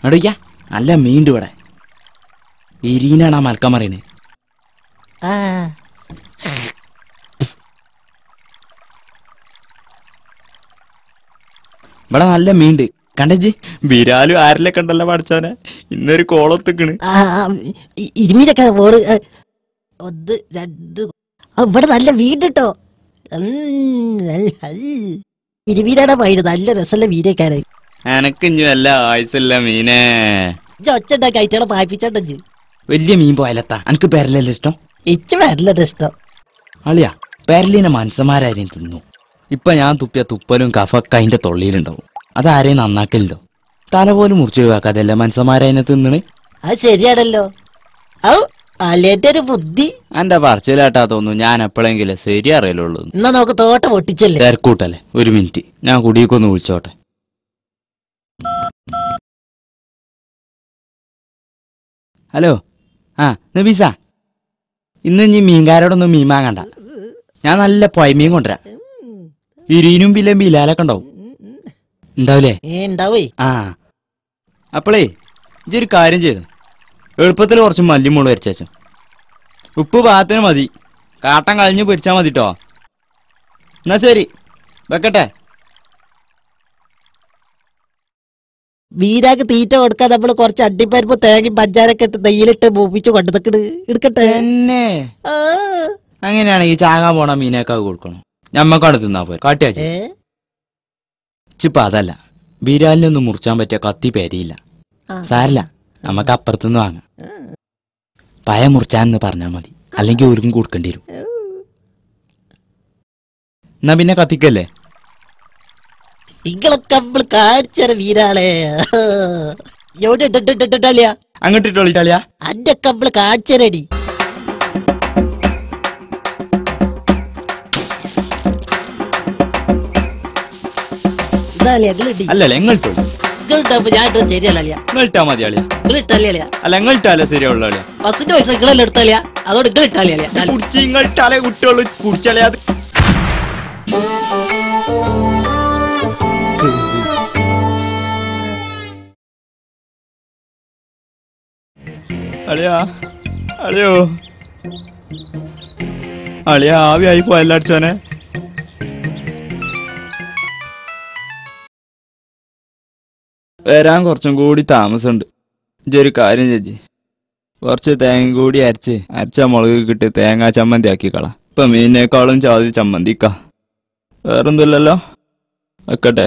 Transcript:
അടിക്കാ നല്ല മീണ്ട് ഇവിടെ. ഇരീനാണ് ആ മലക്കാൻ പറയണേ. ഇവിടെ നല്ല മീണ്ട് കണ്ടജി. ബിരാലും ആരിലൊക്കെ ഉണ്ടല്ലോ പഠിച്ചവനെ. ഇന്നൊരു കോളൊത്തിക്കണ്. ഇരുമീനൊക്കെ ഓട് 1 2 ഇവിടെ നല്ല വീണ്ടിട്ടോ. ഇരുമീനാണ് പോയത്. നല്ല രസമുള്ള മീനേക്കാരെ. എനക്ക് ഇഞ്ഞു വല്ല ആയുസല്ല മീനേ. ഒച്ചുണ്ടാക്കി അയറ്റകളെ പായിപ്പിച്ചോണ്ടു. വലിയ മീൻ പോയാലെത്താ. എനിക്ക് പെരലല്ലേ ഇഷ്ടം. ഇച്ച പെരലുണ്ട് ഇഷ്ടം. അളിയാ പെരലിനെ മനസ്സന്മാരാരെയും തിന്നു. ഇപ്പൊ ഞാൻ തുപ്പിയ തുപ്പലും കഫൊക്കെ അതിന്റെ തൊള്ളിയിലുണ്ടാവും. അതാരെയും നന്നാക്കലുണ്ടോ? തല പോലും മുറിച്ചു ഒഴിവാക്കാതല്ലേ മനസ്സന്മാരതിനെ തിന്നണ്. അത് ശരിയാണല്ലോ. അല്ലേന്റെ ഒരു ബുദ്ധി. എന്റെ പറച്ചിലാട്ടാ തോന്നുന്നു. ഞാൻ എപ്പോഴെങ്കിലും ശരി അറിയലുള്ളൂ. എന്നാ നമുക്ക് തോട്ടം പൊട്ടിച്ചല്ലേ. തിരക്കൂട്ടല്ലേ. 1 മിനിറ്റ് ഞാൻ കുടിയൊക്കൊന്ന് വിളിച്ചോട്ടെ. ഹലോ. നബീസ, ഇന്ന് ഇനി മീൻകാരോടൊന്നും മീൻ വാങ്ങണ്ട. ഞാൻ നല്ല പൊയമീൻ കൊണ്ടുവരാം. ഇരീനും ബിലാലൊക്കെ ഉണ്ടാവും. ഉണ്ടാവൂലേ? ഉണ്ടാവേ. അപ്പളേ ഇജൊരു കാര്യം ചെയ്തു. എളുപ്പത്തിൽ കുറച്ച് മല്ലിമുളക് അരച്ചു. ഉപ്പ് പാകത്തിന് മതി. കാട്ടം കളഞ്ഞ് പൊരിച്ചാൽ മതിട്ടോ. എന്നാ ശരി, വെക്കട്ടെ. വീരാക്ക് തീറ്റ കൊടുക്കാൻ നമ്മള് കുറച്ച് അണ്ടിപ്പരിപ്പ് തേങ്ങയും പഞ്ചാരൊക്കെ ഇട്ട് നെയ്യിലിട്ട് മൂപ്പിച്ച് കൊണ്ടു നിക്കണ്. എടുക്കട്ടെ. എന്നെ അങ്ങനെയാണെങ്കിൽ ചാകാൻ പോണ മീനൊക്കെ കൊടുക്കണം. ഞമ്മക്കവിടെ തിന്നാ പോയി കാട്ടിയാച്ചി. ഇച്ചിപ്പ അതല്ല, ബിരാലിനൊന്നും മുറിച്ചാൻ പറ്റിയ കത്തി പേരയില്ല. സാരല്ല, നമുക്ക് അപ്പുറത്തുനിന്ന് വാങ്ങാം. പയ മുറിച്ചാന്ന് പറഞ്ഞാൽ മതി. അല്ലെങ്കിൽ ഒരുക്കും കൊടുക്കേണ്ടി വരും. എന്നാ പിന്നെ കത്തിക്കല്ലേ. ഇങ്ങളൊക്കെ നമ്മൾ കാണിച്ചറ വീരാളെ. അങ്ങോട്ടിട്ടോളിട്ടാളിയാ. അന്റെ കമ്പിള് കാണിച്ചരടി. അല്ലല്ലേ എങ്ങോട്ടോ ഞാൻ ശരിയല്ല. ഇട്ടാ മതി അളിയാ. ഇട്ടാളിയാ. അല്ല എങ്ങോട്ടാലേ ശരിയുള്ളൂ അളിയാ. ബസിന്റെ പൈസ ഇങ്ങളെല്ലാം എടുത്താളിയാ. അതോട് ഇട്ടാളിയാ. കുടിച്ച് ഇങ്ങോട്ടാലേ കുട്ടികള് കുടിച്ചളിയാ. അളിയാ അളിയോ അളിയാ ആവിയായി പോയല്ല അടിച്ചോനെ. വരാൻ കുറച്ചും കൂടി താമസമുണ്ട്. ഇതൊരു കാര്യം ചേച്ചി, കുറച്ച് തേങ്ങ കൂടി അരച്ച മുളക് കിട്ടി തേങ്ങാ ചമ്മന്തി ആക്കിക്കളാം. ഇപ്പൊ മീനേക്കാളും ചാതി ചമ്മന്തിക്ക. വേറൊന്നുമില്ലല്ലോ. വെക്കട്ടെ.